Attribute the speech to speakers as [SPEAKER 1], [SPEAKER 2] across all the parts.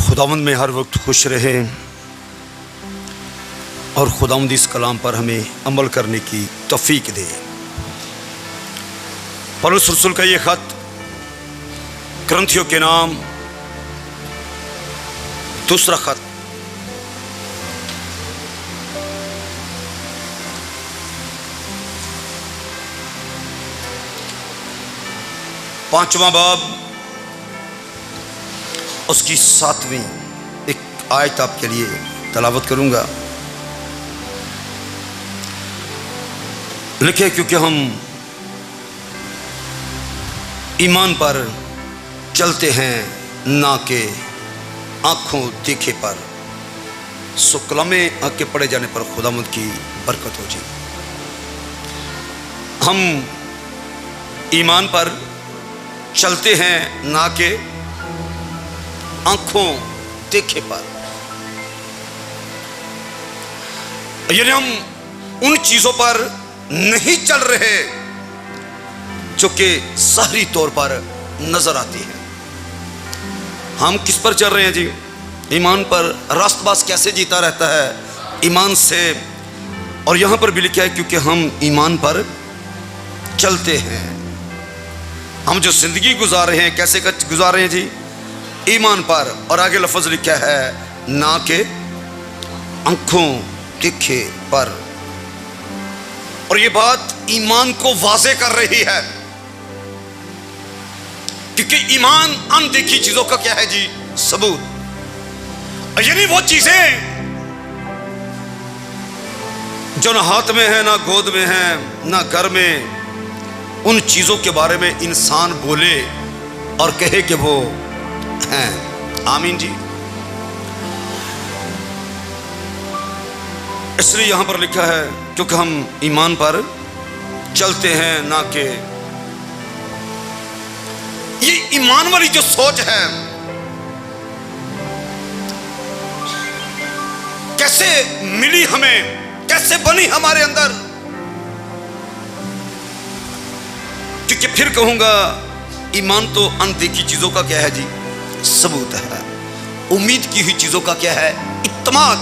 [SPEAKER 1] खुदावंद में हर वक्त खुश रहें और खुदावंद इस कलाम पर हमें अमल करने की तौफीक दे। पौलुस रसूल का ये खत करंथियों के नाम दूसरा खत पांचवा बाब उसकी 7वीं एक आयत आपके लिए तलावत करूंगा। लिखे, क्योंकि हम ईमान पर चलते हैं ना के आंखों देखे पर। सो कलामे आके पढ़े जाने पर खुदावंद की बरकत हो जी। हम ईमान पर चलते हैं ना के आंखों देखे पर, यानी हम उन चीजों पर नहीं चल रहे जो कि ज़ाहिरी तौर पर नजर आती है। हम किस पर चल रहे हैं जी? ईमान पर। रास्तबाज कैसे जीता रहता है? ईमान से। और यहां पर भी लिखा है क्योंकि हम ईमान पर चलते हैं। हम जो जिंदगी गुजार रहे हैं कैसे गुजार रहे हैं जी? ईमान पर। और आगे लफ्ज लिखा है ना के आंखों देखे पर। और ये बात ईमान को वाज़े कर रही है, क्योंकि ईमान अनदेखी चीजों का क्या है जी? सबूत। यानी वो चीजें जो ना हाथ में है, ना गोद में है, ना घर में, उन चीजों के बारे में इंसान बोले और कहे कि वो हैं। आमीन जी। इसलिए यहां पर लिखा है क्योंकि हम ईमान पर चलते हैं ना कि। ये ईमान वाली जो सोच है कैसे मिली हमें, कैसे बनी हमारे अंदर? क्योंकि फिर कहूंगा ईमान तो अनदेखी चीजों का क्या है जी? सबूत है। उम्मीद की हुई चीजों का क्या है? इत्मीनान।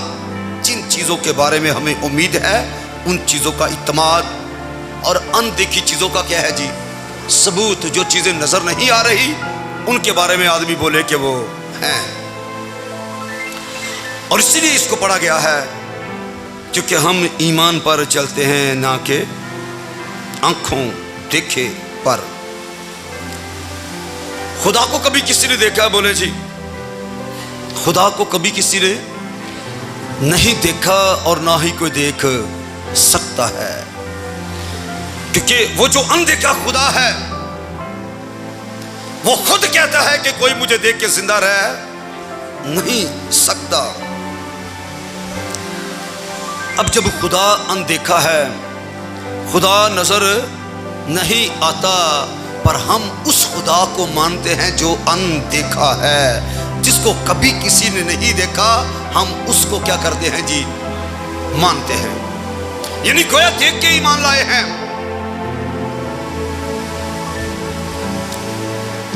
[SPEAKER 1] जिन चीजों के बारे में हमें उम्मीद है उन चीजों का इत्मीनान। और अनदेखी चीजों का क्या है जी? सबूत। जो चीजें नजर नहीं आ रही उनके बारे में आदमी बोले कि वो हैं। और इसीलिए इसको पढ़ा गया है क्योंकि हम ईमान पर चलते हैं ना कि आंखों देखे पर। खुदा को कभी किसी ने देखा? बोले जी, खुदा को कभी किसी ने नहीं देखा और ना ही कोई देख सकता है, क्योंकि वो जो अनदेखा खुदा है वो खुद कहता है कि कोई मुझे देख के जिंदा रह नहीं सकता। अब जब खुदा अनदेखा है, खुदा नजर नहीं आता, पर हम उस खुदा को मानते हैं जो अनदेखा है, जिसको कभी किसी ने नहीं देखा, हम उसको क्या करते हैं जी? मानते हैं। यानी गोया देख के ईमान लाए हैं।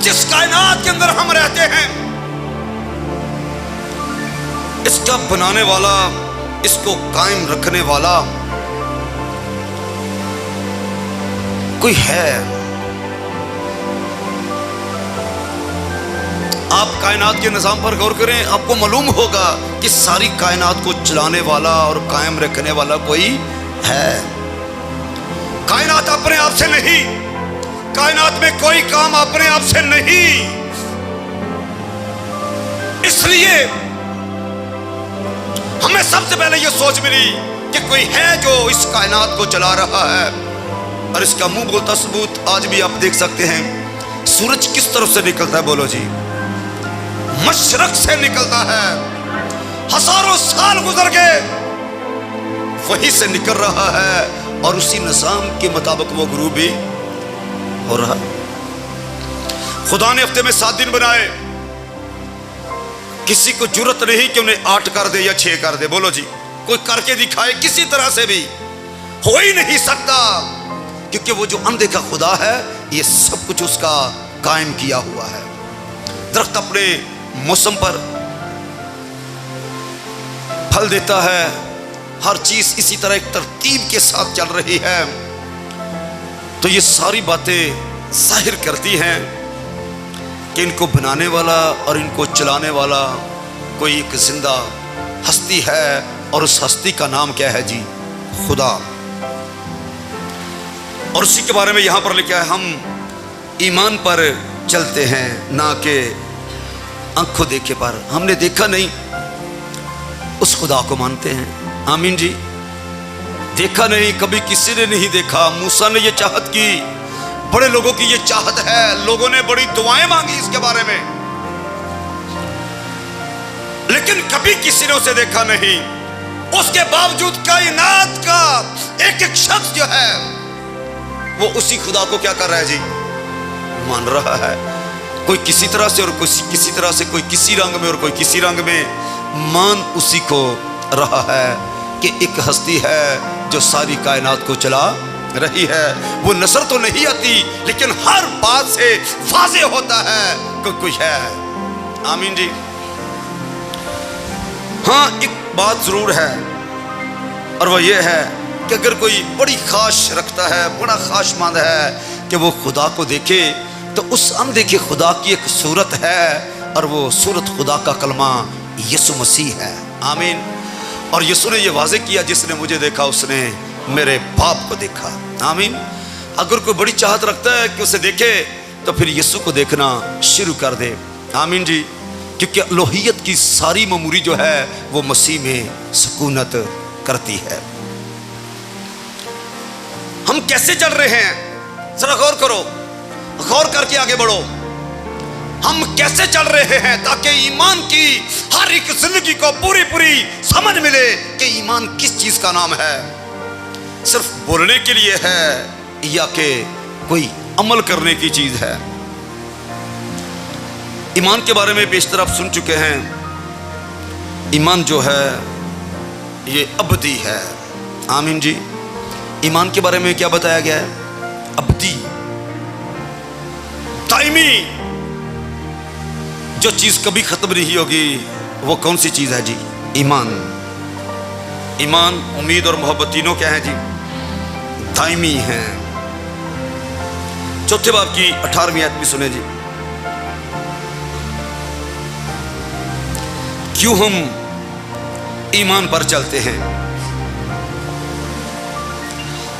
[SPEAKER 1] जिस कायनात के अंदर हम रहते हैं, इसका बनाने वाला, इसको कायम रखने वाला कोई है। आप कायनात के निजाम पर गौर करें, आपको मालूम होगा कि सारी कायनात को चलाने वाला और कायम रखने वाला कोई है। कायनात अपने आप से नहीं, कायनात में कोई काम अपने आप से नहीं। इसलिए हमें सबसे पहले यह सोच मिली कि कोई है जो इस कायनात को चला रहा है। और इसका मुंह बोलता सबूत आज भी आप देख सकते हैं। सूरज किस तरफ से निकलता है? बोलो जी, मशरक से निकलता है। हजारों साल गुजर गए, वहीं से निकल रहा है और उसी निजाम के मुताबिक वो गुरूब भी हो रहा। खुदा ने हफ्ते में 7 दिन बनाए। किसी को जरूरत नहीं कि उन्हें 8 कर दे या 6 कर दे। बोलो जी, कोई करके दिखाए किसी तरह से भी हो ही नहीं सकता, क्योंकि वो जो अनदेखा खुदा है ये सब कुछ उसका कायम किया हुआ है। दरख्त अपने मौसम पर फल देता है, हर चीज इसी तरह एक तरतीब के साथ चल रही है, तो ये सारी बातें जाहिर करती हैं कि इनको बनाने वाला और इनको चलाने वाला कोई एक जिंदा हस्ती है, और उस हस्ती का नाम क्या है जी? खुदा। और उसी के बारे में यहां पर लिखा है, हम ईमान पर चलते हैं ना कि आंखों देखे पर। हमने देखा नहीं, उस खुदा को मानते हैं। आमीन जी। देखा नहीं, कभी किसी ने नहीं देखा। मूसा ने ये चाहत की, बड़े लोगों की ये चाहत है, लोगों ने बड़ी दुआएं मांगी इसके बारे में, लेकिन कभी किसी ने उसे देखा नहीं। उसके बावजूद कायनात का एक एक शख्स जो है वो उसी खुदा को क्या कर रहा है जी? मान रहा है। कोई किसी तरह से और कोई किसी तरह से, कोई किसी रंग में और कोई किसी रंग में मान उसी को रहा है कि एक हस्ती है जो सारी कायनात को चला रही है। वो नजर तो नहीं आती, लेकिन हर बात से वाज़ेह होता है कि कोई है। आमीन जी। हाँ, एक बात जरूर है, और वह यह है कि अगर कोई बड़ी ख्वाहिश रखता है, बड़ा ख्वाहिशमंद है कि वो खुदा को देखे, तो उस अनदेखे खुदा की एक सूरत है, और वो सूरत खुदा का कलमा यीशु मसीह है। आमीन। और यीशु ने ये वाज़ेह किया, जिसने मुझे देखा उसने मेरे बाप को देखा। आमीन। अगर कोई बड़ी चाहत रखता है कि उसे देखे, तो फिर यीशु को देखना शुरू कर दे। आमीन जी। क्योंकि लोहियत की सारी ममूरी जो है वो मसीह में सुकूनत करती है। हम कैसे चल रहे हैं, जरा गौर करो, गौर करके आगे बढ़ो। हम कैसे चल रहे हैं ताकि ईमान की हर एक जिंदगी को पूरी पूरी समझ मिले कि ईमान किस चीज का नाम है। सिर्फ बोलने के लिए है या कि कोई अमल करने की चीज है। ईमान के बारे में पेशतर आप सुन चुके हैं। ईमान जो है ये अबदी है। आमीन जी। ईमान के बारे में क्या बताया गया है? अबदी, दायमी, जो चीज कभी खत्म नहीं होगी। वो कौन सी चीज है जी? ईमान। ईमान, उम्मीद और मोहब्बत तीनों क्या है जी? दायमी हैं। चौथे बाब की 18वीं आयत भी सुने जी। क्यों हम ईमान पर चलते हैं,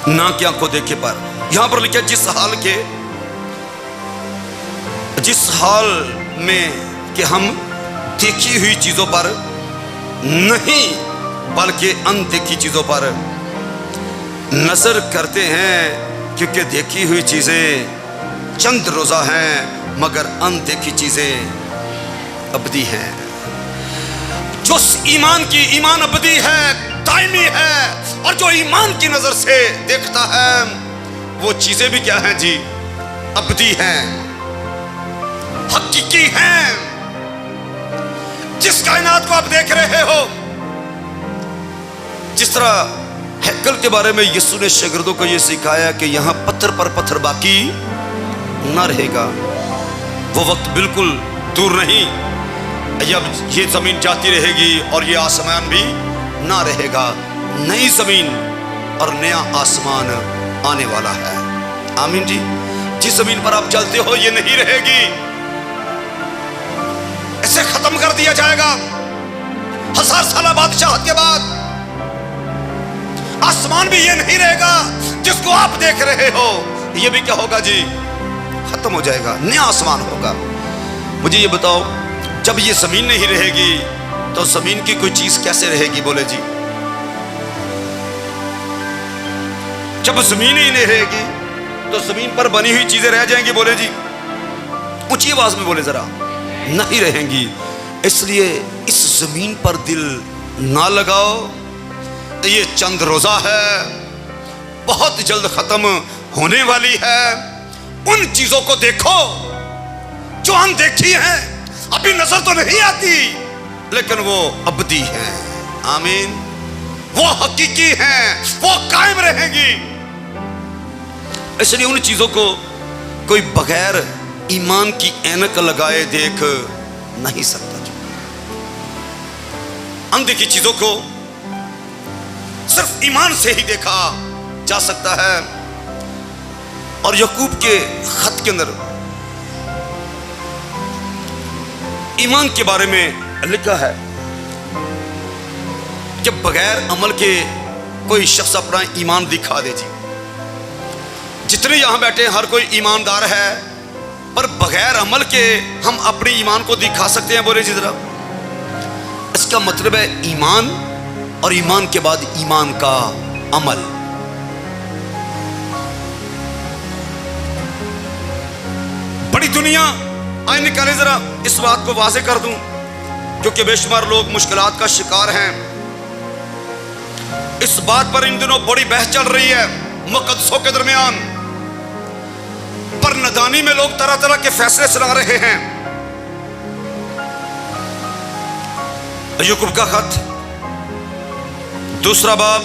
[SPEAKER 1] ना कि आंखों देखे पर। यहां पर लिखा, जिस हाल में कि हम देखी हुई चीजों पर नहीं बल्कि अनदेखी चीजों पर नजर करते हैं, क्योंकि देखी हुई चीजें चंद रोजा हैं, मगर अनदेखी चीजें अबदी हैं। जो ईमान अबदी है, दायमी है, और जो ईमान की नजर से देखता है वो चीजें भी क्या हैं जी? अबदी हैं, हकीकी हैं। जिस कायनात को आप देख रहे हो, जिस तरह हैकल के बारे में यीशु ने शागिर्दों को यह सिखाया कि यहां पत्थर पर पत्थर बाकी ना रहेगा। वो वक्त बिल्कुल दूर नहीं, जब ये जमीन जाती रहेगी और ये आसमान भी ना रहेगा। नई जमीन और नया आसमान आने वाला है। आमीन जी। जिस जमीन पर आप चलते हो ये नहीं रहेगी, इसे खत्म कर दिया जाएगा। 1000 साल बादशाहत के बाद आसमान भी ये नहीं रहेगा जिसको आप देख रहे हो। ये भी क्या होगा जी? खत्म हो जाएगा, नया आसमान होगा। मुझे ये बताओ, जब ये जमीन नहीं रहेगी तो जमीन की कोई चीज कैसे रहेगी? बोले जी। जब जमीन ही नहीं रहेगी तो जमीन पर बनी हुई चीजें रह जाएंगी। बोले जी, ऊंची आवाज में बोले जरा। नहीं रहेंगी। इसलिए इस जमीन पर दिल ना लगाओ, ये चंद रोजा है, बहुत जल्द खत्म होने वाली है। उन चीजों को देखो जो अनदेखी हैं, अभी नजर तो नहीं आती, लेकिन वो अबदी हैं। आमीन। वो हकीकी हैं, वो कायम रहेंगी। इसलिए उन चीजों को कोई बगैर ईमान की ऐनक लगाए देख नहीं सकता। अनदेखी चीजों को सिर्फ ईमान से ही देखा जा सकता है। और याकूब के खत के अंदर ईमान के बारे में लिखा है कि बगैर अमल के कोई शख्स अपना ईमान दिखा दे जी। जितने यहां बैठे हर कोई ईमानदार है, पर बगैर अमल के हम अपने ईमान को दिखा सकते हैं? बोले जी जरा। इसका मतलब है ईमान, और ईमान के बाद ईमान का अमल। बड़ी दुनिया आए निकाले, जरा इस बात को वाज़ेह कर दूं, क्योंकि बेशुमार लोग मुश्किलात का शिकार हैं। इस बात पर इन दिनों बड़ी बहस चल रही है मुकद्दसों के दरमियान, पर नदानी में लोग तरह तरह के फैसले सुना रहे हैं। याकूब का खत दूसरा बाब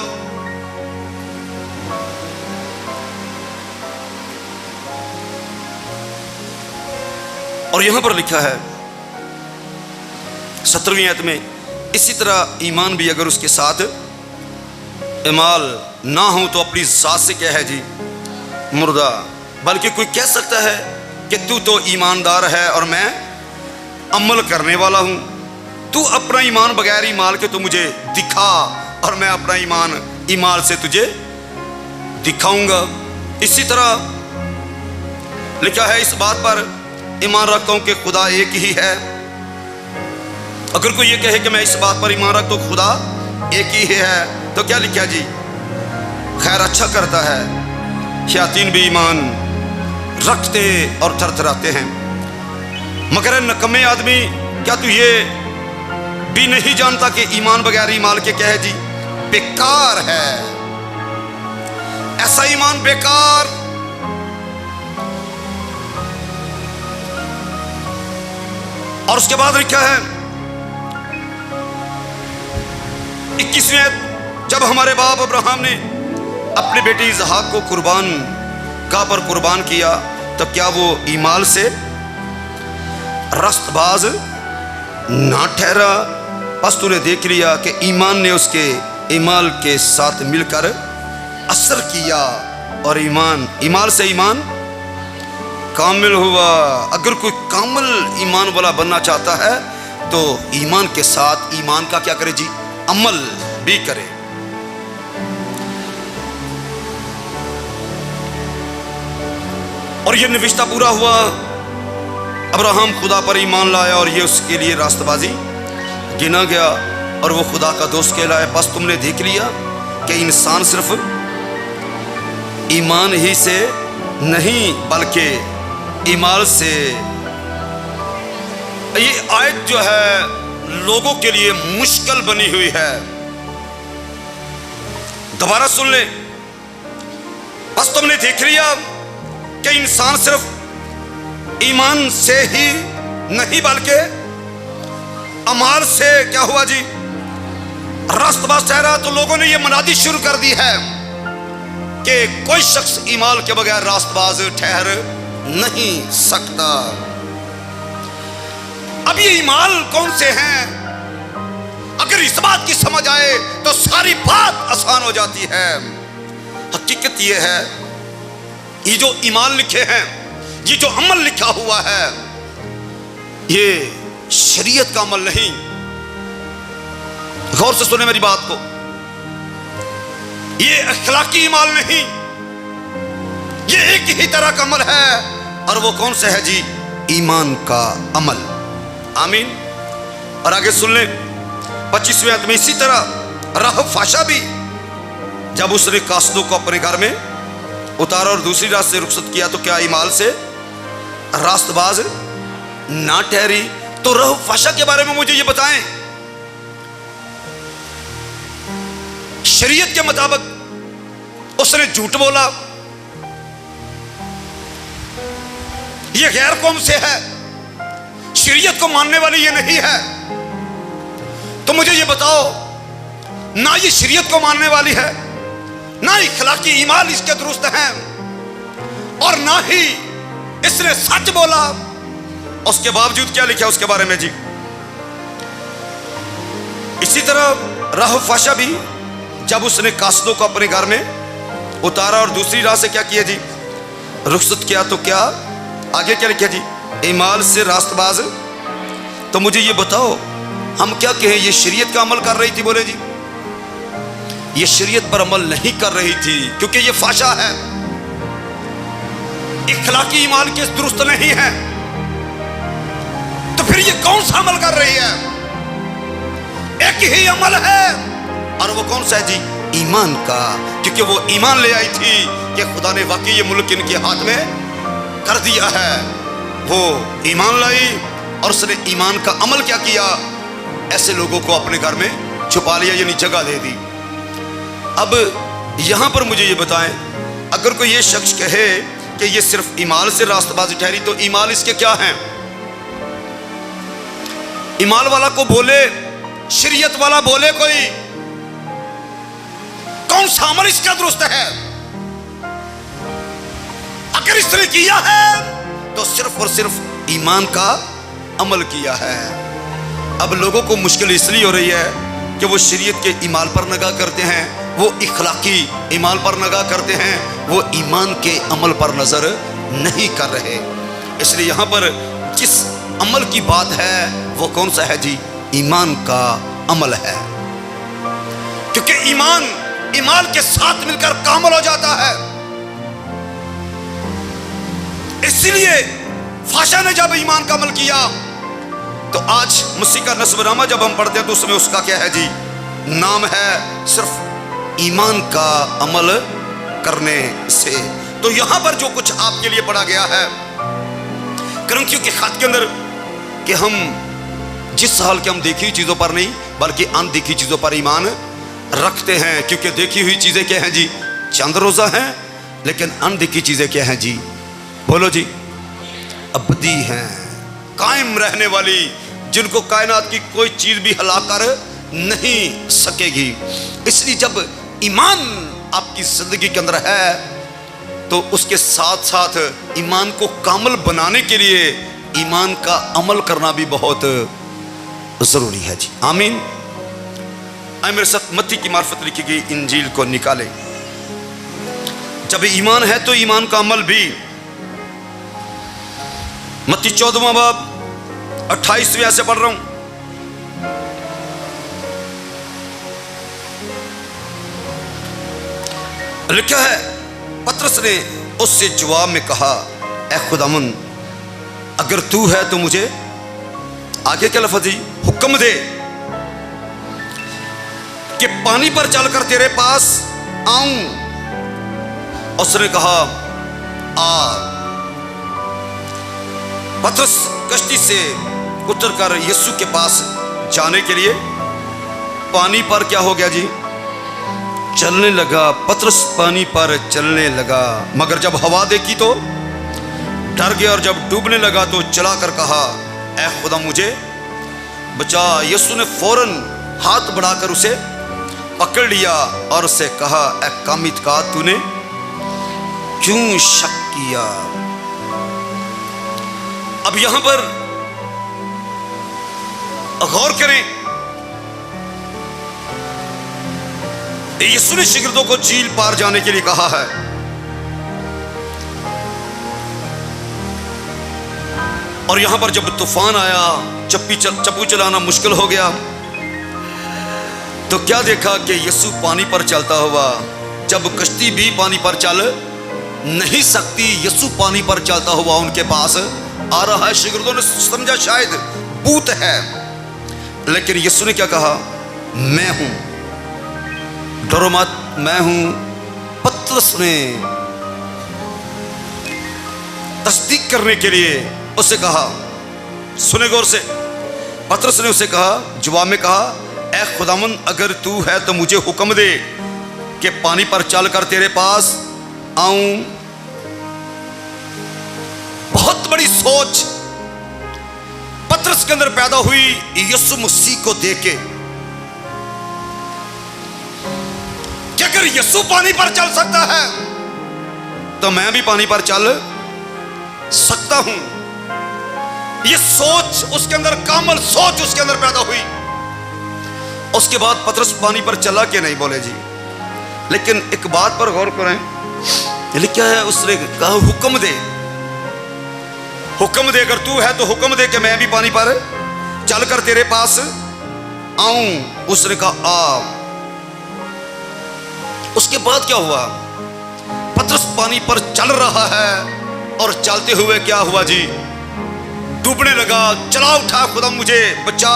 [SPEAKER 1] और यहां पर लिखा है 17वीं आयत में, इसी तरह ईमान भी अगर उसके साथ इमाल ना हो तो अपनी जात से क्या है जी, मुर्दा। बल्कि कोई कह सकता है कि तू तो ईमानदार है और मैं अमल करने वाला हूं। तू अपना ईमान बगैर ईमाल के तो मुझे दिखा, और मैं अपना ईमान ईमाल से तुझे दिखाऊंगा। इसी तरह लिखा है, इस बात पर ईमान रखता हूं कि खुदा एक ही है। अगर कोई ये कहे कि मैं इस बात पर ईमान रखता हूं खुदा एक ही है, तो क्या लिखा जी, खैर अच्छा करता है। शयातीन भी ईमान रखते और थरथराते हैं। मगर नकम्मे आदमी, क्या तू ये भी नहीं जानता कि ईमान बगैर ईमान के क्या है जी, बेकार है। ऐसा ईमान बेकार। और उसके बाद लिखा है 21वें, जब हमारे बाप अब्राहम ने अपने बेटे इसहाक को कुर्बान पर कुर्बान किया, तो क्या वो ईमाल से रस्तबाज ना ठहरा? बस तूने देख लिया कि ईमान ने उसके ईमाल के साथ मिलकर असर किया, और ईमाल से ईमान कामिल हुआ। अगर कोई कामिल ईमान वाला बनना चाहता है तो ईमान के साथ ईमान का क्या करे जी, अमल भी करे। और ये निविश्ता पूरा हुआ, अब्राहम खुदा पर ईमान लाया और ये उसके लिए रास्तबाजी गिना गया, और वो खुदा का दोस्त कहलाया। बस तुमने देख लिया कि इंसान सिर्फ ईमान ही से नहीं बल्कि ईमाल से। ये आयत जो है लोगों के लिए मुश्किल बनी हुई है। दोबारा सुन ले, बस तुमने देख लिया कि इंसान सिर्फ ईमान से ही नहीं बल्कि अमाल से क्या हुआ जी, रास्तबाज ठहरा। तो लोगों ने ये मनादी शुरू कर दी है कि कोई शख्स ईमान के बगैर रास्तबाज ठहर नहीं सकता। अब ये ईमान कौन से हैं? अगर इस बात की समझ आए तो सारी बात आसान हो जाती है। हकीकत ये है, ये जो ईमान लिखे हैं, ये जो अमल लिखा हुआ है, ये शरीयत का अमल नहीं। गौर से सुने मेरी बात को, ये अखलाकी ईमान नहीं, ये एक ही तरह का अमल है, और वो कौन सा है जी, ईमान का अमल। आमीन। और आगे सुन ले 25वें आयत में, इसी तरह राह फाशा भी जब उसने कासदों को अपने घर में उतारा और दूसरी रात से रुखसत किया, तो क्या ईमाल से रास्तबाज ना ठहरी? तो राह फाशा के बारे में मुझे ये बताएं। शरीयत के मुताबिक उसने झूठ बोला, ये गैर कौम से है, शरीयत को मानने वाली ये नहीं है। तो मुझे ये बताओ, ना ये शरीयत को मानने वाली है, ना इखलाकी ईमान इसके दुरुस्त हैं, और ना ही इसने सच बोला। उसके बावजूद क्या लिखा उसके बारे में जी, इस इसी तरह राह फाशा भी जब उसने कासदों को अपने घर में उतारा और दूसरी राह से क्या किया जी, रुखसत किया, तो क्या आगे क्या लिखा जी, ईमाल से रास्तबाज। तो मुझे ये बताओ हम क्या कहें, ये शरीयत का अमल कर रही थी? बोले जी ये शरीयत पर अमल नहीं कर रही थी क्योंकि ये फाशा है, इखलाकी ईमान के दुरुस्त नहीं है। तो फिर ये कौन सा अमल कर रही है? एक ही अमल है, और वो कौन सा है जी? ईमान का। क्योंकि वो ईमान ले आई थी कि खुदा ने वाकई ये मुल्क इनके हाथ में कर दिया है। वो ईमान लाई और उसने ईमान का अमल क्या किया, ऐसे लोगों को अपने घर में छुपा लिया, यानी जगह दे दी। अब यहां पर मुझे ये बताएं, अगर कोई ये शख्स कहे कि ये सिर्फ ईमाल से रास्तबाजी ठहरी, तो ईमाल इसके क्या हैं? ईमाल वाला को बोले, शरीयत वाला बोले, कोई कौन सा अमल इसका दुरुस्त है? अगर इसने किया है तो सिर्फ और सिर्फ ईमान का अमल किया है। अब लोगों को मुश्किल इसलिए हो रही है कि वो शरीयत के ईमान पर नगाह करते हैं, वो इखलाकी ईमान पर नगाह करते हैं, वो ईमान के अमल पर नजर नहीं कर रहे। इसलिए यहां पर जिस अमल की बात है वो कौन सा है जी? ईमान का अमल है। क्योंकि ईमान के साथ मिलकर कामल हो जाता है। इसलिए फाशा ने जब ईमान का अमल किया, तो आज मसीह का नस्बनामा जब हम पढ़ते हैं तो उसमें उसका क्या है जी? नाम है सिर्फ ईमान का अमल करने से। तो यहां पर जो कुछ आपके लिए पढ़ा गया है करंथियों के खत के अंदर, कि हम जिस हाल के हम देखी हुई चीजों पर नहीं बल्कि अनदेखी चीजों पर ईमान रखते हैं। क्योंकि देखी हुई चीजें क्या हैं जी? चंद रोजा हैं, लेकिन अनदेखी चीजें क्या हैं जी? बोलो जी, अबदी हैं, कायम रहने वाली, जिनको कायनात की कोई चीज भी हिला कर नहीं सकेगी। इसलिए जब ईमान आपकी जिंदगी के अंदर है तो उसके साथ साथ ईमान को कामल बनाने के लिए ईमान का अमल करना भी बहुत जरूरी है जी। आमीन। आए मेरे साथ मत्ती की मार्फत लिखी गई इंजील को निकाले। जब ईमान है तो ईमान का अमल भी। मत्ती 14वां बाब 28वें से पढ़ रहा हूं। लिखा है, पतरस ने उससे जवाब में कहा, ए खुदावन, अगर तू है तो मुझे आगे क्या लफ्ज़ है? हुक्म दे कि पानी पर चलकर तेरे पास आऊं। उसने कहा, आ। पतरस कश्ती से उतरकर यीशु के पास जाने के लिए पानी पर क्या हो गया जी? चलने लगा। पतरस पानी पर चलने लगा, मगर जब हवा देखी तो डर गया, और जब डूबने लगा तो चलाकर कहा, ऐ खुदा मुझे बचा। यीशु ने फौरन हाथ बढ़ाकर उसे पकड़ लिया और उससे कहा, ऐ कामित का, तूने क्यों शक किया? अब यहां पर गौर करें, यीशु ने शिगिर्दों को झील पार जाने के लिए कहा है। और यहां पर जब तूफान आया, चप्पू चलाना मुश्किल हो गया, तो क्या देखा कि यीशु पानी पर चलता हुआ, जब कश्ती भी पानी पर चल नहीं सकती, यीशु पानी पर चलता हुआ उनके पास आ रहा है। शिगिर्दों ने समझा शायद भूत है, लेकिन यीशु ने क्या कहा? मैं हूं, डरो मत, मैं हूं। पतरस ने तस्दीक करने के लिए उससे कहा, सुने गौर से, पतरस ने उसे कहा, जवाब में कहा, ऐ खुदावन, अगर तू है तो मुझे हुक्म दे कि पानी पर चलकर तेरे पास आऊं। बहुत बड़ी सोच पतरस के अंदर पैदा हुई यीशु मसीह को देख के, कि अगर यीशु पानी पर चल सकता है तो मैं भी पानी पर चल सकता हूं। ये सोच उसके अंदर, कामल सोच उसके अंदर पैदा हुई। उसके बाद पतरस पानी पर चला के नहीं बोले जी, लेकिन एक बात पर गौर करें, क्या है उसने कहा हुक्म दे, हुक्म दे, अगर तू है तो हुक्म दे कि मैं भी पानी पर चलकर तेरे पास आऊं। उसने कहा आ। उसके बाद क्या हुआ, पतरस पानी पर चल रहा है और चलते हुए क्या हुआ जी, डूबने लगा। चला उठा खुदा मुझे बचा।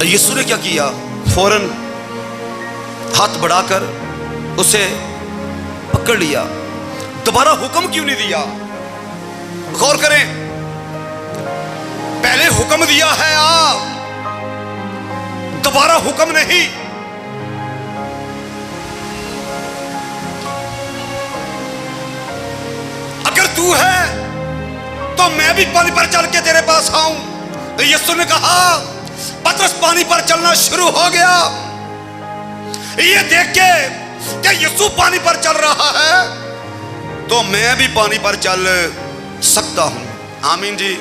[SPEAKER 1] यीशु ने क्या किया, फौरन हाथ बढ़ाकर उसे पकड़ लिया। दोबारा हुक्म क्यों नहीं दिया? गौर करें, पहले हुक्म दिया है आ, दोबारा हुक्म नहीं। अगर तू है तो मैं भी पानी पर चल के तेरे पास आऊं। तो यीशु ने कहा, पतरस पानी पर चलना शुरू हो गया। ये देख के कि यीशु पानी पर चल रहा है तो मैं भी पानी पर चल सकता हूं। आमीन जी।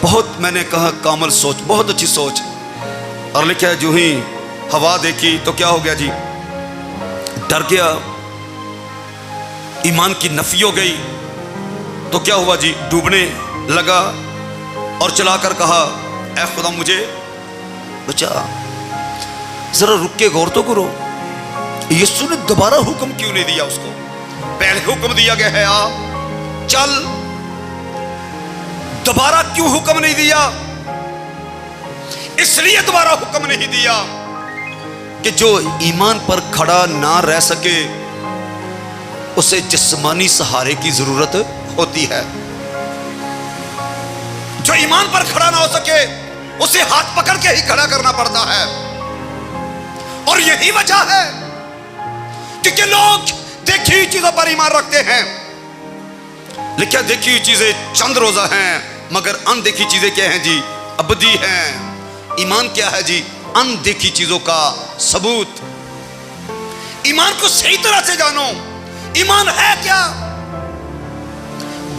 [SPEAKER 1] बहुत मैंने कहा कामल सोच, बहुत अच्छी सोच। और लिखा है जो ही हवा देखी तो क्या हो गया जी, डर गया, ईमान की नफी हो गई। तो क्या हुआ जी, डूबने लगा और चलाकर कहा, ऐ खुदा मुझे बचा। जरा रुक के गौर तो करो, यीशु ने दोबारा हुक्म क्यों नहीं दिया उसको? पहले हुक्म दिया गया है आ चल, दोबारा क्यों हुक्म नहीं दिया? इसलिए दोबारा हुक्म नहीं दिया कि जो ईमान पर खड़ा ना रह सके उसे जिस्मानी सहारे की जरूरत होती है। जो ईमान पर खड़ा ना हो सके उसे हाथ पकड़ के ही खड़ा करना पड़ता है। और यही वजह है क्योंकि लोग देखी हुई चीजों पर ईमान रखते हैं। लेकिन देखी हुई चीजें चंद रोजा हैं, मगर अनदेखी चीजें क्या हैं जी, अबदी हैं। ईमान क्या है जी, अनदेखी चीजों का सबूत। ईमान को सही तरह से जानो। ईमान है क्या,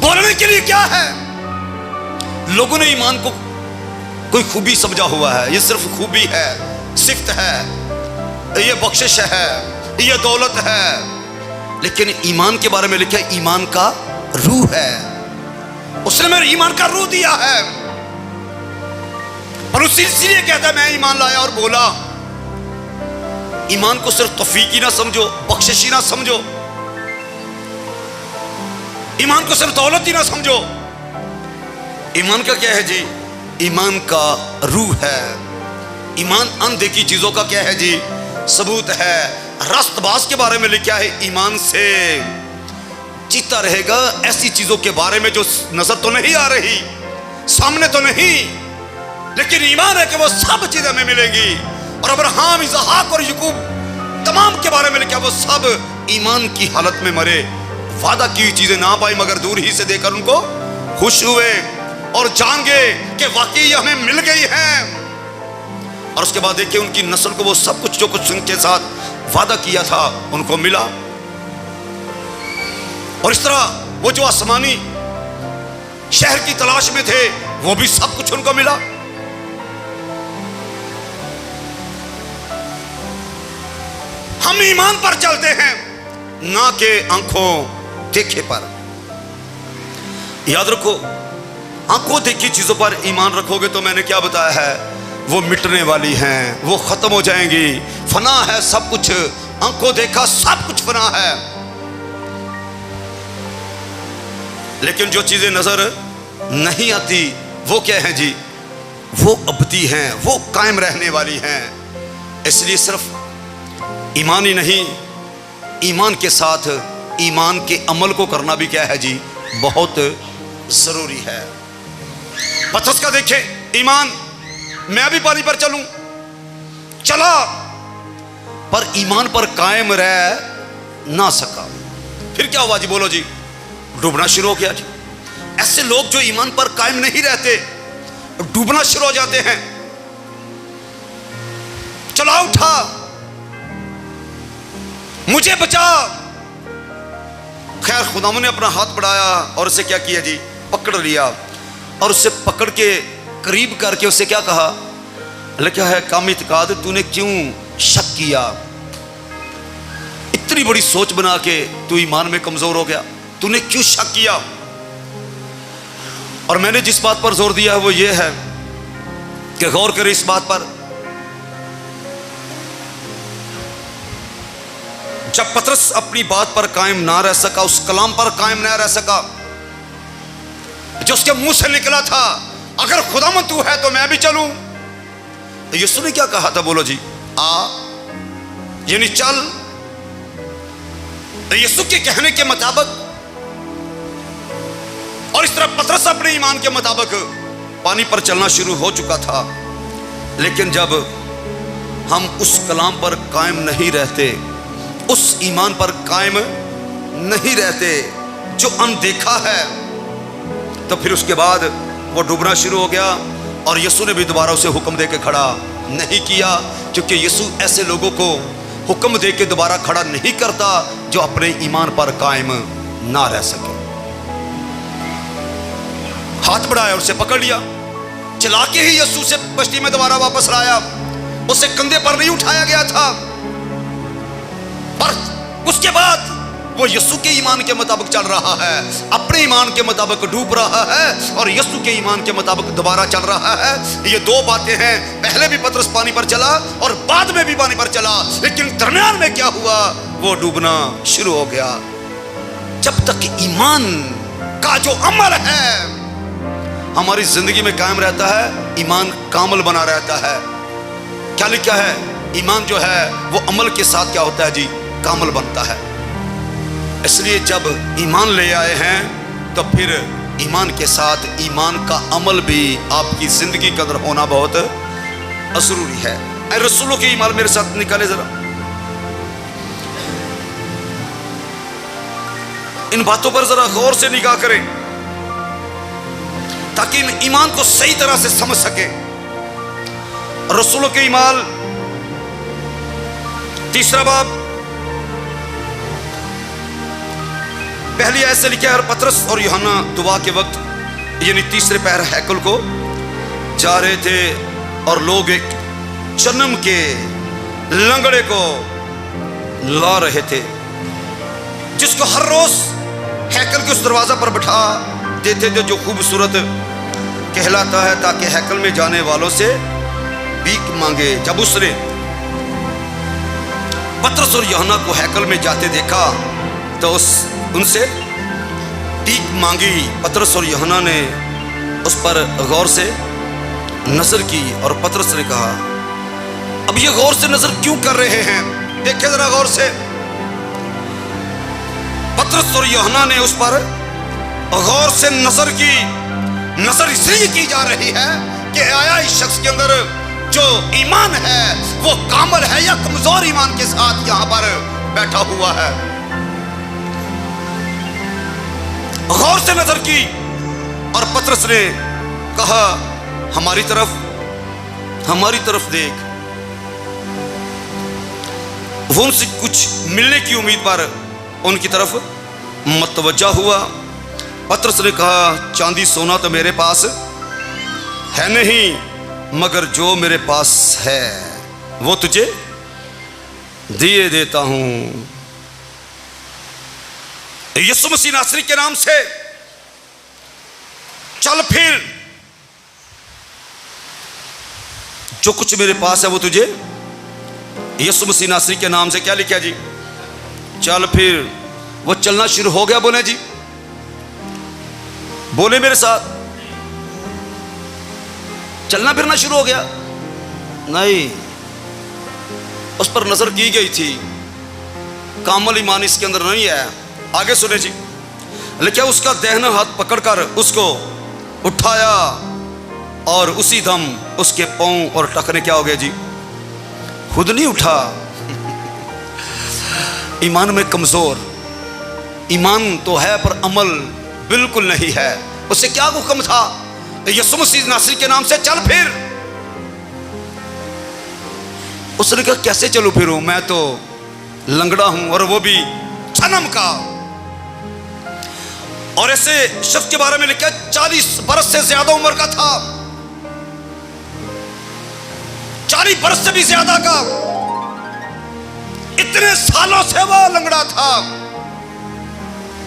[SPEAKER 1] बोलने के लिए क्या है? लोगों ने ईमान को कोई खूबी समझा हुआ है, ये सिर्फ खूबी है, सिफ्त है, ये बख्शिश है, ये दौलत है। लेकिन ईमान के बारे में लिखा है ईमान का रूह है। उसने मेरे ईमान का रूह दिया है। और उसी इसलिए कहता है मैं ईमान लाया और बोला। ईमान को सिर्फ तौफीक ही ना समझो, बख्शिश ही ना समझो, ईमान को सिर्फ दौलत ही ना समझो। ईमान का क्या है जी, ईमान का रूह है। ईमान अनदेखी चीजों का क्या है जी, सबूत है। रास्तबाज के बारे में लिखा है ईमान से जीता रहेगा ऐसी चीजों के बारे में जो नजर तो नहीं आ रही, सामने तो नहीं, लेकिन ईमान है कि वो सब चीजें हमें मिलेगी। और अब्राहम, इसहाक और याकूब तमाम के बारे में लिखा, वो सब ईमान की हालत में मरे, वादा की हुई चीजें ना पाई मगर दूर ही से देखकर उनको खुश हुए और जान गए कि वाकई हमें मिल गई है। और उसके बाद देखिए उनकी नस्ल को वो सब कुछ जो कुछ उनके साथ वादा किया था उनको मिला। और इस तरह वो जो आसमानी शहर की तलाश में थे वो भी सब कुछ उनको मिला। हम ईमान पर चलते हैं ना कि आंखों देखे पर। याद रखो, आंखों देखी चीजों पर ईमान रखोगे तो मैंने क्या बताया है, वो मिटने वाली हैं, वो खत्म हो जाएंगी, फना है सब कुछ। आंखों देखा सब कुछ फना है। लेकिन जो चीजें नजर नहीं आती वो क्या है जी, वो अबदी हैं, वो कायम रहने वाली हैं। इसलिए सिर्फ ईमान ही नहीं, ईमान के साथ ईमान के अमल को करना भी क्या है जी, बहुत जरूरी है। पतरस का देखें ईमान, मैं भी पानी पर चलूं, चला, पर ईमान पर कायम रह ना सका। फिर क्या हुआ जी, बोलो जी, डूबना शुरू हो गया जी। ऐसे लोग जो ईमान पर कायम नहीं रहते डूबना शुरू हो जाते हैं। चला उठा, मुझे बचा। खैर खुदावंद ने अपना हाथ बढ़ाया और उसे क्या किया जी, पकड़ लिया। और उसे पकड़ के करीब करके उससे क्या कहा, लिखा है काम इत्काद, तूने क्यों शक किया, इतनी बड़ी सोच बना के तू ईमान में कमजोर हो गया, तूने क्यों शक किया। और मैंने जिस बात पर जोर दिया है वो ये है कि गौर करें इस बात पर, जब पतरस अपनी बात पर कायम ना रह सका, उस कलाम पर कायम ना रह सका जो उसके मुंह से निकला था, अगर खुदावंद तू है तो मैं भी चलूं, तो यीशु ने क्या कहा था, बोलो जी, आ, यानी चल। तो यीशु के कहने के मुताबिक और इस तरह पतरस अपने ईमान के मुताबिक पानी पर चलना शुरू हो चुका था। लेकिन जब हम उस कलाम पर कायम नहीं रहते, उस ईमान पर कायम नहीं रहते जो अनदेखा है, तो फिर उसके बाद वो डूबना शुरू हो गया। और यीशु ने भी दोबारा उसे हुक्म दे के खड़ा नहीं किया, क्योंकि यीशु ऐसे लोगों को हुक्म दे के दोबारा खड़ा नहीं करता जो अपने ईमान पर कायम ना रह सके। हाथ बढ़ाया, उसे पकड़ लिया, चला के ही यीशु से बस्ती में दोबारा वापस लाया। उसे कंधे पर नहीं उठाया गया था, पर उसके बाद वो यीशु के ईमान के मुताबिक चल रहा है, अपने ईमान के मुताबिक डूब रहा है और यीशु के ईमान के मुताबिक दोबारा चल रहा है। ये दो बातें हैं, पहले भी पतरस पानी पर चला और बाद में भी पानी पर चला, लेकिन दरमियान में क्या हुआ, वो डूबना शुरू हो गया। जब तक ईमान का जो अमल है हमारी जिंदगी में कायम रहता है, ईमान कामल बना रहता है। क्या लिखा है, ईमान जो है वो अमल के साथ क्या होता है जी, कामल बनता है। इसलिए जब ईमान ले आए हैं तो फिर ईमान के साथ ईमान का अमल भी आपकी जिंदगी के अंदर होना बहुत जरूरी है। रसूलों के ईमान मेरे साथ निकाले जरा, इन बातों पर जरा गौर से निगाह करें ताकि ईमान को सही तरह से समझ सके। रसूलों के ईमान 3 बाब पहली ऐसे लिखा है, और पतरस और यूहन्ना दुआ के वक्त यानी तीसरे पहर हैकल को जा रहे थे और लोग एक जन्म के लंगड़े को ला रहे थे, जिसको हर रोज हैकल के उस दरवाजा पर बिठा देते थे जो खूबसूरत कहलाता है, ताकि हैकल में जाने वालों से भीख मांगे। जब उसने पतरस और यूहन्ना को हैकल में जाते देखा तो उनसे भीख मांगी। पतरस और यूहन्ना ने उस पर गौर से नजर की और पतरस ने कहा, अब ये गौर से नजर क्यों कर रहे हैं, देखे जरा गौर से। पतरस और यूहन्ना ने उस पर गौर से नजर की। नजर इसलिए की जा रही है कि आया इस शख्स के अंदर जो ईमान है वो कामल है या कमजोर ईमान के साथ यहां पर बैठा हुआ है। गौर से नजर की और पतरस ने कहा, हमारी तरफ देख। वो उनसे कुछ मिलने की उम्मीद पर उनकी तरफ मतवज्जा हुआ। पतरस ने कहा, चांदी सोना तो मेरे पास है नहीं, मगर जो मेरे पास है वो तुझे दिए देता हूं। यीशु मसीह नासरी के नाम से चल फिर, जो कुछ मेरे पास है वो तुझे, यीशु मसीह नासरी के नाम से क्या लिखा जी, चल फिर। वो चलना शुरू हो गया। बोले जी, बोले मेरे साथ, चलना फिरना शुरू हो गया। नहीं, उस पर नजर की गई थी, कामल ईमान इसके अंदर नहीं है। आगे सुने जी, लिखा उसका दाहिना हाथ पकड़कर उसको उठाया और उसी दम उसके पांव और टखने क्या हो गए जी, खुद नहीं उठा। ईमान में कमजोर, ईमान तो है पर अमल बिल्कुल नहीं है। उसे क्या हुक्म था, यीशु मसीह नासरी के नाम से चल फिर। उसने कहा कैसे चलूं फिरूं, मैं तो लंगड़ा हूं और वो भी जन्म का। और ऐसे शख्स के बारे में लिखा 40 बरस से ज्यादा उम्र का था। 40 बरस से भी ज्यादा का, इतने सालों से वो लंगड़ा था,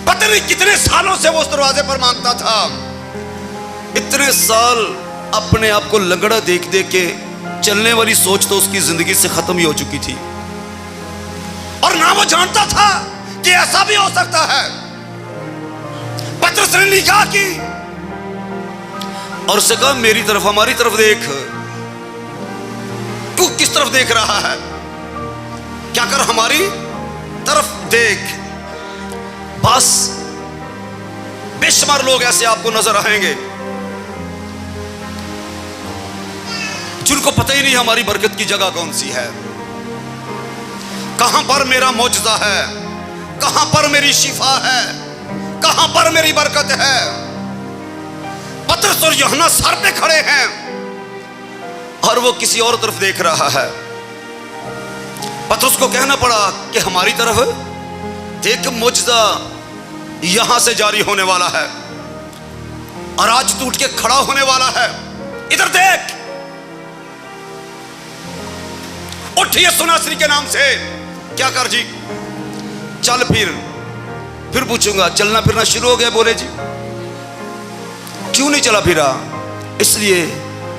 [SPEAKER 1] पता नहीं कितने सालों से वो उस दरवाजे पर मांगता था। इतने साल अपने आप को लंगड़ा देख देख के चलने वाली सोच तो उसकी जिंदगी से खत्म ही हो चुकी थी, और ना वो जानता था कि ऐसा भी हो सकता है। पतरस ने निगाह की और उससे कहा, मेरी तरफ, हमारी तरफ देख। तू किस तरफ देख रहा है? क्या कर, हमारी तरफ देख। बस बेशुमार लोग ऐसे आपको नजर आएंगे जिनको पता ही नहीं हमारी बरकत की जगह कौन सी है, कहां पर मेरा मौजज़ा है, कहां पर मेरी शिफा है, कहां पर मेरी बरकत है। पतरस और यूहन्ना सर पे खड़े हैं और वो किसी और तरफ देख रहा है। पतरस को कहना पड़ा कि हमारी तरफ देख, मौजज़ा यहां से जारी होने वाला है और आज तू उठ के खड़ा होने वाला है। इधर देख, उठ यीशु नासरी के नाम से। क्या कर जी? चल फिर पूछूंगा, चलना फिरना शुरू हो गया? बोले जी क्यों नहीं चला फिरा? इसलिए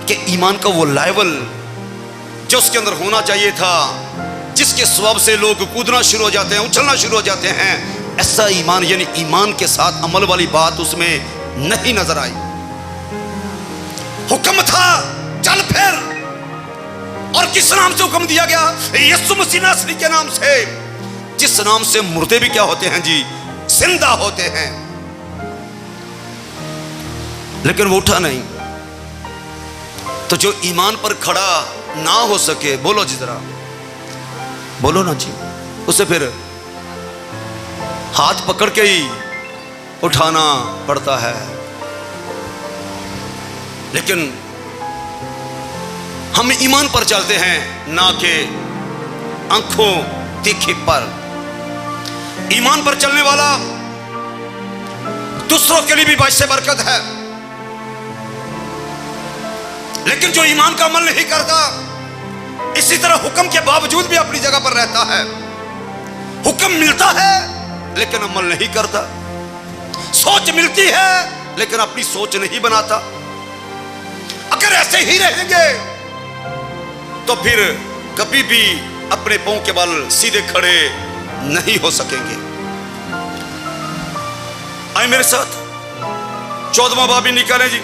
[SPEAKER 1] कि ईमान का वो लेवल जो उसके अंदर होना चाहिए था, जिसके स्वभाव से लोग कूदना शुरू हो जाते हैं, उछलना शुरू हो जाते हैं, ऐसा ईमान, यानी ईमान के साथ अमल वाली बात उसमें नहीं नजर आई। हुक्म था चल फिर, और किस नाम से हुक्म दिया गया? यीशु मसीह नासरी के नाम से, जिस नाम से मुर्दे भी क्या होते हैं जी? जिंदा होते हैं। लेकिन वो उठा नहीं। तो जो ईमान पर खड़ा ना हो सके, बोलो जी जरा, बोलो ना जी, उसे फिर हाथ पकड़ के ही उठाना पड़ता है। लेकिन हम ईमान पर चलते हैं, ना कि आंखों देखी पर। ईमान पर चलने वाला दूसरों के लिए भी बाइस से बरकत है। लेकिन जो ईमान का अमल नहीं करता, इसी तरह हुक्म के बावजूद भी अपनी जगह पर रहता है। हुक्म मिलता है लेकिन अमल नहीं करता, सोच मिलती है लेकिन अपनी सोच नहीं बनाता। अगर ऐसे ही रहेंगे तो फिर कभी भी अपने पांव के बल सीधे खड़े नहीं हो सकेंगे। आए मेरे साथ 14वां बाब भी निकालें जी,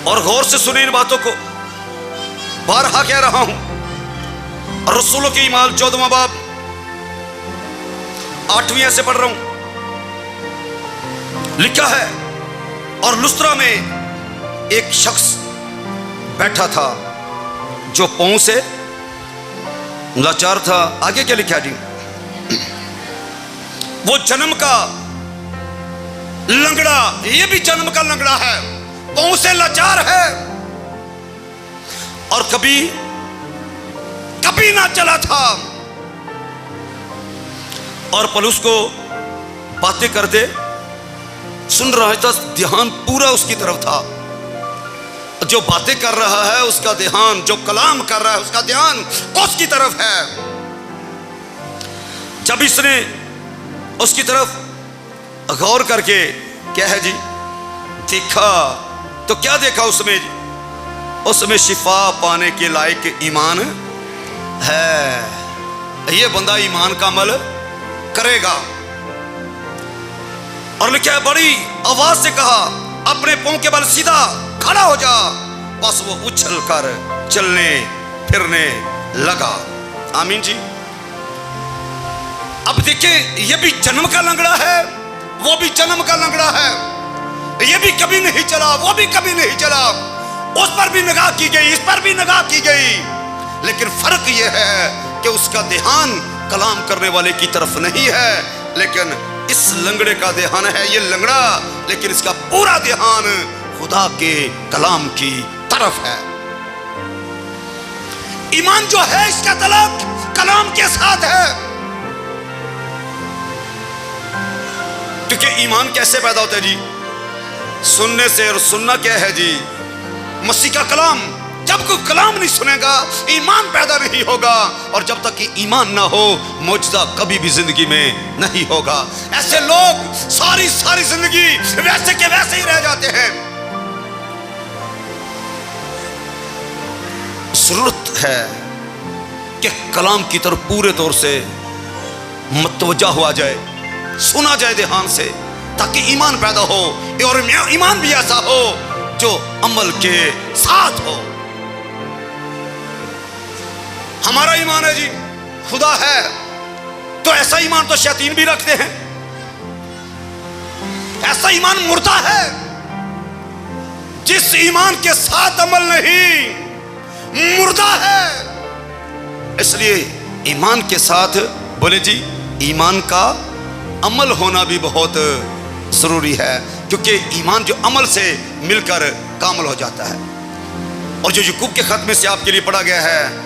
[SPEAKER 1] और गौर से सुने इन बातों को। बारहा कह रहा हूं, और रसूलों की ईमाल 14वां बाब 8वीं से पढ़ रहा हूं। लिखा है, और लुस्त्रा में एक शख्स बैठा था जो पांव से लाचार था। आगे क्या लिखा जी? वो जन्म का लंगड़ा, ये भी जन्म का लंगड़ा है, पांव से लाचार है, और कभी ना चला था। और पौलुस को बातें करते सुन रहा था, ध्यान पूरा उसकी तरफ था। जो बातें कर रहा है उसका ध्यान, जो कलाम कर रहा है उसका ध्यान उसकी तरफ है। जब इसने उसकी तरफ गौर करके, क्या है जी, देखा, तो क्या देखा उसमें? उसमें शिफा पाने के लायक ईमान है। ये बंदा ईमान का अमल करेगा। और लिखा है, बड़ी आवाज से कहा, अपने पांव के बल सीधा खड़ा हो जा। बस वो उछल कर चलने फिरने लगा। आमीन जी। अब देखिए, ये भी जन्म का लंगड़ा है, वो भी जन्म का लंगड़ा है। ये भी कभी नहीं चला, वो भी कभी नहीं चला। उस पर भी निगाह की गई, इस पर भी निगाह की गई, लेकिन फर्क यह है कि उसका ध्यान कलाम करने वाले की तरफ नहीं है, लेकिन इस लंगड़े का ध्यान है। ये लंगड़ा, लेकिन इसका पूरा ध्यान खुदा के कलाम की तरफ है। ईमान जो है, इसका तलक कलाम के साथ है। क्योंकि ईमान कैसे पैदा होता है जी? सुनने से। और सुनना क्या है जी? मसीह का कलाम। जब कोई कलाम नहीं सुनेगा ईमान पैदा नहीं होगा, और जब तक कि ईमान ना हो मौजज़ा कभी भी जिंदगी में नहीं होगा। ऐसे लोग सारी सारी जिंदगी वैसे के वैसे ही रह जाते हैं। जरूरत है कि कलाम की तरफ पूरे तौर से मतवज्जा हुआ जाए, सुना जाए ध्यान से, ताकि ईमान पैदा हो, और ईमान भी ऐसा हो जो अमल के साथ हो। हमारा ईमान है जी, खुदा है, तो ऐसा ईमान तो शैतान भी रखते हैं। ऐसा ईमान मुर्दा है जिस ईमान के साथ अमल नहीं, मुर्दा है। इसलिए ईमान के साथ बोले जी, ईमान का अमल होना भी बहुत जरूरी है, क्योंकि ईमान जो अमल से मिलकर कामल हो जाता है। और जो याकूब के खत में से आपके लिए पढ़ा गया है,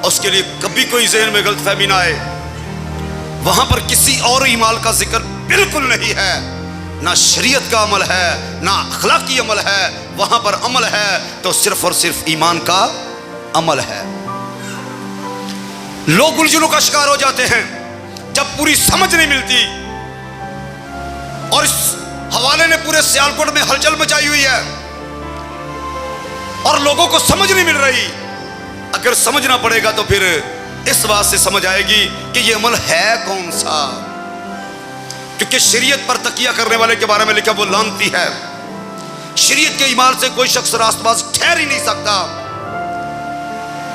[SPEAKER 1] उसके लिए कभी कोई ज़हन में गलतफहमी ना आए। वहां पर किसी और ईमान का जिक्र बिल्कुल नहीं है, ना शरीयत का अमल है, ना अखलाकी अमल है। वहां पर अमल है तो सिर्फ और सिर्फ ईमान का अमल है। लोग उलझनों का शिकार हो जाते हैं जब पूरी समझ नहीं मिलती, और इस हवाले ने पूरे सियालकोट में हलचल मचाई हुई है, और लोगों को समझ नहीं मिल रही। अगर समझना पड़ेगा तो फिर इस बात से समझ आएगी कि ये अमल है कौन सा, क्योंकि शरीयत पर तकिया करने वाले के बारे में लिखा वो लानती है। शरीयत के ईमान से कोई शख्स रास्तबाज ठहर ही नहीं सकता।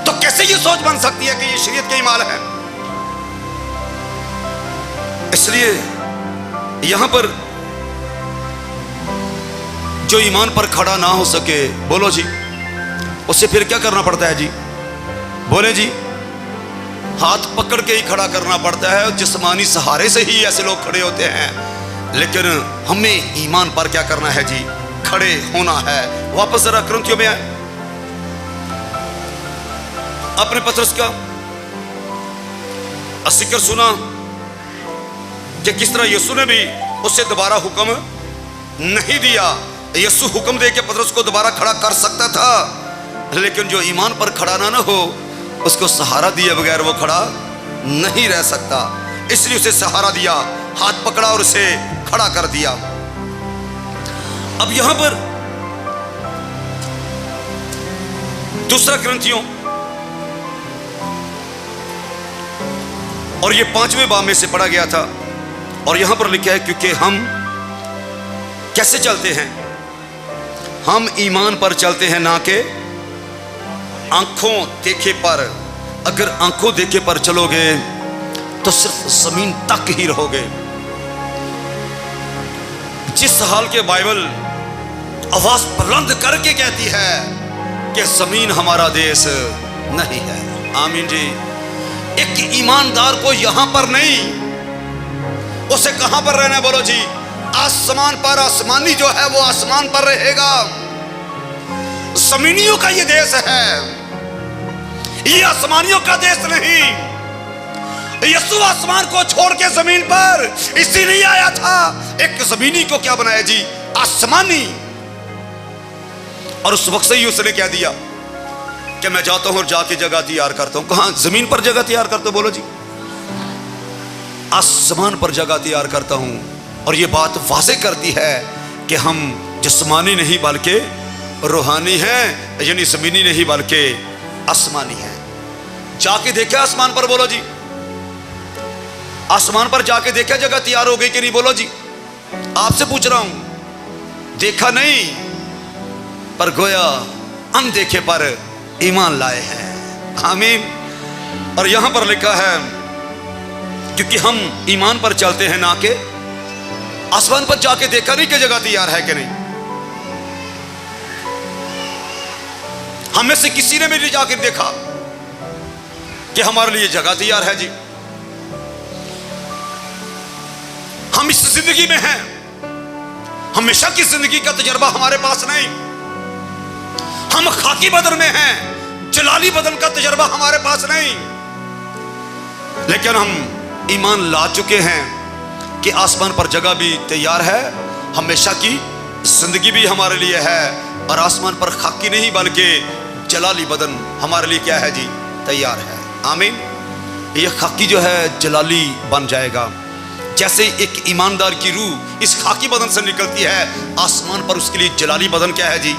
[SPEAKER 1] तो कैसे ये सोच बन सकती है कि ये शरीयत के ईमान है? इसलिए यहां पर जो ईमान पर खड़ा ना हो सके, बोलो जी, उसे फिर क्या करना पड़ता है जी? बोले जी, हाथ पकड़ के ही खड़ा करना पड़ता है। जिस्मानी सहारे से ही ऐसे लोग खड़े होते हैं, लेकिन हमें ईमान पर क्या करना है जी? खड़े होना है। वापस जरा क्रंथियों में आए, अपने पत्रस का जिक्र सुना कि किस तरह यीशु ने भी उससे दोबारा हुक्म नहीं दिया। यीशु हुक्म दे के पतरस को दोबारा खड़ा कर सकता था, लेकिन जो ईमान पर खड़ा ना हो उसको सहारा दिए बगैर वो खड़ा नहीं रह सकता। इसलिए उसे सहारा दिया, हाथ पकड़ा और उसे खड़ा कर दिया। अब यहां पर दूसरा क्रंथियों और ये 5वें बाब में से पढ़ा गया था, और यहां पर लिखा है क्योंकि हम कैसे चलते हैं? हम ईमान पर चलते हैं, ना कि आंखों देखे पर। अगर आंखों देखे पर चलोगे तो सिर्फ जमीन तक ही रहोगे। जिस हाल के बाइबल आवाज बुलंद करके कहती है कि जमीन हमारा देश नहीं है। आमीन जी। एक ईमानदार को यहां पर नहीं, उसे कहां पर रहना है? बोलो जी, आसमान पर। आसमानी जो है वो आसमान पर रहेगा। जमीनियों का ये देश है, ये आसमानियों का देश नहीं। यीशु आसमान को छोड़ के जमीन पर इसी नहीं आया था। एक जमीनी को क्या बनाया जी? आसमानी। और उस वक्त से ही उसने क्या दिया कि मैं जाता हूं और जाके जगह तैयार करता हूं। कहां? जमीन पर जगह तैयार करता हूं। बोलो जी, आसमान पर जगह तैयार करता हूं। और ये बात वाज़े करती है कि हम जिस्मानी नहीं बल्कि रूहानी हैं, यानी जमीनी नहीं बल्कि आसमानी है। जाके देखा आसमान पर? बोलो जी, आसमान पर जाके देखा जगह तैयार हो गई कि नहीं? बोलो जी, आपसे पूछ रहा हूं। देखा नहीं, पर गोया अनदेखे पर ईमान लाए हैं। आमीन। और यहां पर लिखा है क्योंकि हम ईमान पर चलते हैं, ना कि आसमान पर जाके देखा नहीं कि जगह तैयार है कि नहीं। हमें से किसी ने भी नहीं जाकर देखा कि हमारे लिए जगह तैयार है जी। हम इस जिंदगी में हैं, हमेशा की जिंदगी का तजर्बा हमारे पास नहीं। हम खाकी बदन में हैं, जलाली बदन का तजर्बा हमारे पास नहीं। लेकिन हम ईमान ला चुके हैं कि आसमान पर जगह भी तैयार है, हमेशा की जिंदगी भी हमारे लिए है। और आसमान पर खाकी नहीं बल्कि जलाली बदन हमारे लिए क्या है जी, तैयार है। आमीन। ये खाकी जो है जलाली बन जाएगा। जैसे एक ईमानदार की रूह इस खाकी बदन से निकलती है, आसमान पर उसके लिए जलाली बदन क्या है जी,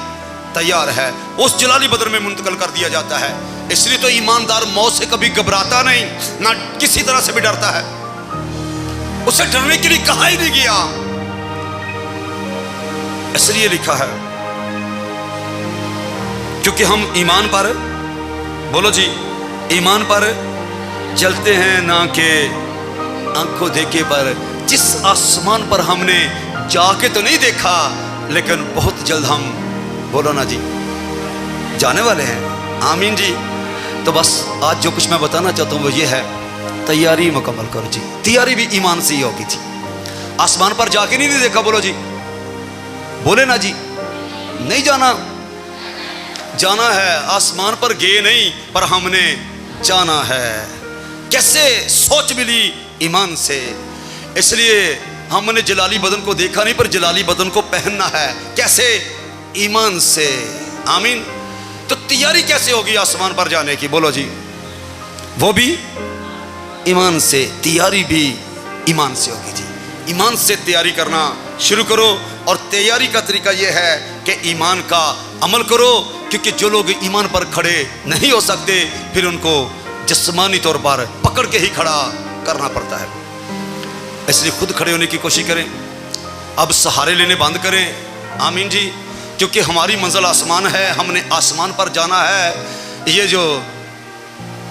[SPEAKER 1] तैयार है। उस जलाली बदन में मुंतकिल कर दिया जाता है। इसलिए तो ईमानदार मौत से कभी घबराता नहीं, ना किसी तरह से भी डरता है। उसे डरने के लिए कहा ही नहीं गया। इसलिए लिखा है क्योंकि हम ईमान पर, बोलो जी, ईमान पर चलते हैं ना कि आंखों देखे पर। जिस आसमान पर हमने जाके तो नहीं देखा, लेकिन बहुत जल्द हम, बोलो ना जी, जाने वाले हैं। आमीन जी। तो बस आज जो कुछ मैं बताना चाहता हूं वो ये है, तैयारी मुकम्मल करो जी। तैयारी भी ईमान से ही होगी जी। आसमान पर जाके नहीं देखा, बोलो जी, बोले ना जी, नहीं जाना, जाना है। आसमान पर गए नहीं, पर हमने जाना है। कैसे सोच मिली, ईमान से। इसलिए हमने जलाली बदन को देखा नहीं, पर जलाली बदन को पहनना है। कैसे? ईमान से। आमीन। तो तैयारी कैसे होगी आसमान पर जाने की, बोलो जी, वो भी ईमान से। तैयारी भी ईमान से होगी जी। ईमान से तैयारी करना शुरू करो। और तैयारी का तरीका यह है कि ईमान का अमल करो, क्योंकि जो लोग ईमान पर खड़े नहीं हो सकते, फिर उनको जिस्मानी तौर पर पकड़ के ही खड़ा करना पड़ता है। इसलिए खुद खड़े होने की कोशिश करें। अब सहारे लेने बंद करें। आमीन जी। क्योंकि हमारी मंजिल आसमान है, हमने आसमान पर जाना है। ये जो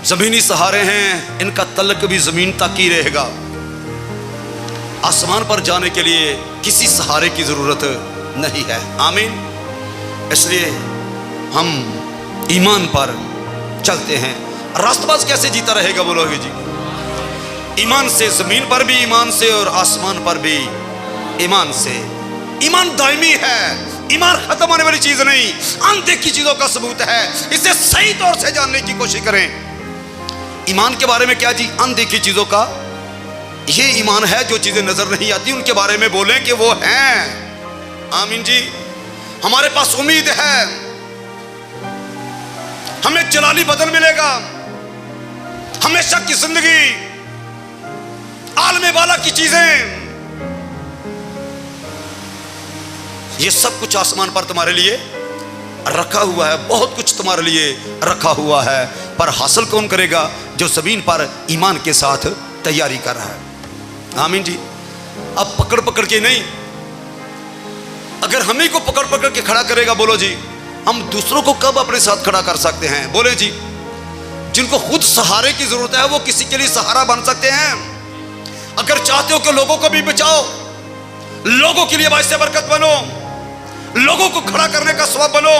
[SPEAKER 1] जमीनी सहारे हैं, इनका तल्लक भी जमीन तक ही रहेगा। आसमान पर जाने के लिए किसी सहारे की जरूरत नहीं है। आमीन। इसलिए हम ईमान पर चलते हैं। रास्तबाज कैसे जीता रहेगा, बोलोगे जी? ईमान से। जमीन पर भी ईमान से और आसमान पर भी ईमान से। ईमान दायमी है, ईमान खत्म होने वाली चीज नहीं, अनदेखी चीजों का सबूत है। इसे सही तौर से जानने की कोशिश करें। ईमान के बारे में क्या जी? अनदेखी चीजों का ये ईमान है। जो चीजें नजर नहीं आती उनके बारे में बोलें कि वो हैं। आमीन जी। हमारे पास उम्मीद है, हमें जलाली बदन मिलेगा, हमेशा की जिंदगी, आलमे वाला की चीजें, ये सब कुछ आसमान पर तुम्हारे लिए रखा हुआ है। बहुत कुछ तुम्हारे लिए रखा हुआ है। पर हासिल कौन करेगा? जो जमीन पर ईमान के साथ तैयारी कर रहा है। आमीन जी। अब पकड़ पकड़ के नहीं, अगर हमें को पकड़ पकड़ के खड़ा करेगा, बोलो जी, हम दूसरों को कब अपने साथ खड़ा कर सकते हैं? बोले जी। जिनको खुद सहारे की जरूरत है, वो किसी के लिए सहारा बन सकते हैं। अगर चाहते हो कि लोगों को भी बचाओ, लोगों के लिए बाइसे बरकत बनो, लोगों को खड़ा करने का सबब बनो,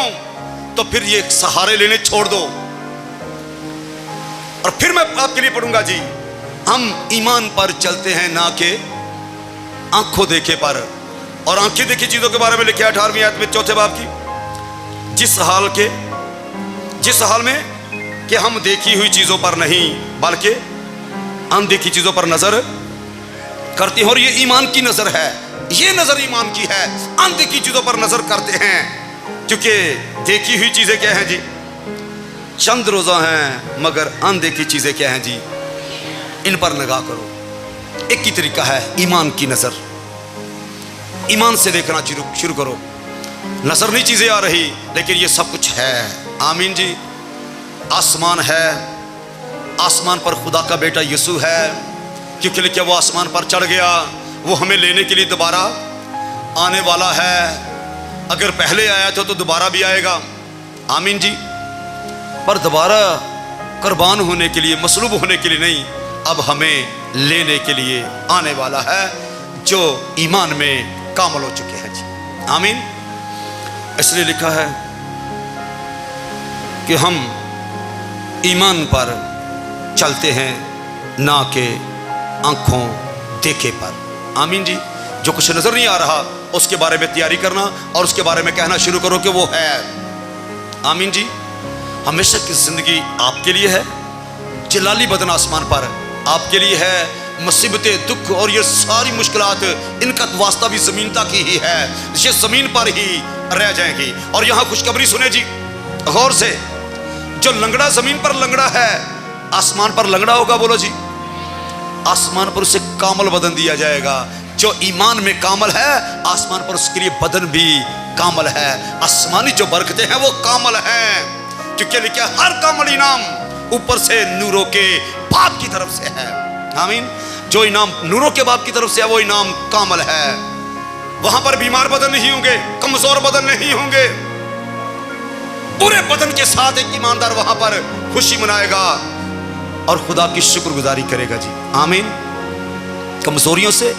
[SPEAKER 1] तो फिर ये सहारे लेने छोड़ दो। और फिर मैं आपके लिए पढ़ूंगा जी, हम ईमान पर चलते हैं ना कि आंखों देखे पर। और आंखें देखी चीजों के बारे में लिखा है 18वीं आयत में 4 बाब की, जिस हाल में कि हम देखी हुई चीजों पर नहीं बल्कि अनदेखी चीजों पर नजर करते हैं। और ये ईमान की नजर है, ये नजर ईमान की है। अनदेखी चीजों पर नजर करते हैं, क्योंकि देखी हुई चीजें क्या हैं जी? चंद रोजा हैं, मगर अनदेखी चीजें क्या हैं जी? इन पर निगाह करो। एक ही तरीका है, ईमान की नजर। ईमान से देखना शुरू करो। नजर नहीं चीजें आ रही, लेकिन ये सब कुछ है। आमीन जी। आसमान है, आसमान पर खुदा का बेटा यीशु है, क्योंकि लिखा वो आसमान पर चढ़ गया, वो हमें लेने के लिए दोबारा आने वाला है। अगर पहले आया था तो दोबारा भी आएगा। आमीन जी। पर दोबारा कुर्बान होने के लिए, मसलूब होने के लिए नहीं, अब हमें लेने के लिए आने वाला है, जो ईमान में कामिल हो चुके हैं जी। आमीन। इसलिए लिखा है कि हम ईमान पर चलते हैं ना कि आंखों देखे पर। आमीन जी। जो कुछ नजर नहीं आ रहा उसके बारे में तैयारी करना और उसके बारे में कहना शुरू करो कि वो है। आमीन जी। हमेशा की जिंदगी आपके लिए है, जलाली बदन आसमान पर आपके लिए है। मुसीबतें, दुख और ये सारी मुश्किलात, इनका वास्ता भी जमीन तक ही है, ये जमीन पर ही रह जाएंगी। और यहाँ खुशखबरी सुने जी, गौर से। जो लंगड़ा जमीन पर लंगड़ा है, आसमान पर लंगड़ा होगा। बोलो जी, आसमान पर उसे कामल बदन दिया जाएगा। जो ईमान में कामल है, आसमान पर उसके लिए बदन भी कामल है। आसमानी जो बरकतें हैं वो कामल हैं, क्योंकि लिखा हर कामल इनाम ऊपर से नूरों के बाप की तरफ से है। आमीन। जो इनाम नूरों के बाप की तरफ से है वो इनाम कामल है। वहां पर बीमार बदन नहीं होंगे, कमजोर बदन नहीं होंगे, पूरे बदन के साथ एक ईमानदार वहां पर खुशी मनाएगा और खुदा की शुक्रगुजारी करेगा जी। आमीन। कमजोरियों से,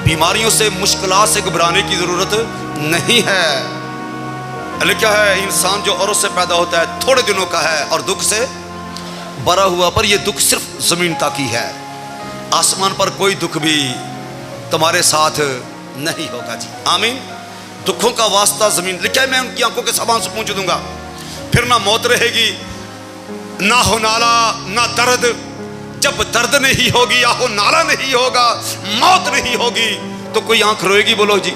[SPEAKER 1] बीमारियों से, मुश्किलात से घबराने की जरूरत नहीं है। लिखा है इंसान जो औरत से पैदा होता है थोड़े दिनों का है और दुख से बरा हुआ, पर यह दुख सिर्फ जमीन तक ही है। आसमान पर कोई दुख भी तुम्हारे साथ नहीं होगा जी। आमीन। दुखों का वास्ता जमीन, लिखा है मैं उनकी आंखों के सबान से पूछ दूंगा। फिर ना मौत रहेगी, ना हो नाला, ना दर्द। जब दर्द नहीं होगी, या हो नाला नहीं होगा, मौत नहीं होगी, तो कोई आंख रोएगी? बोलो जी,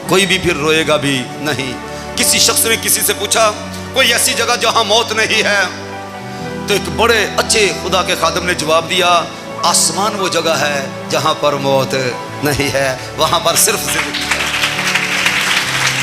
[SPEAKER 1] कोई भी फिर रोएगा भी नहीं। किसी शख्स ने किसी से पूछा कोई ऐसी जगह जहां मौत नहीं है, तो एक बड़े अच्छे खुदा के खादिम ने जवाब दिया, आसमान वो जगह है जहां पर मौत नहीं है, वहां पर सिर्फ जिंदगी।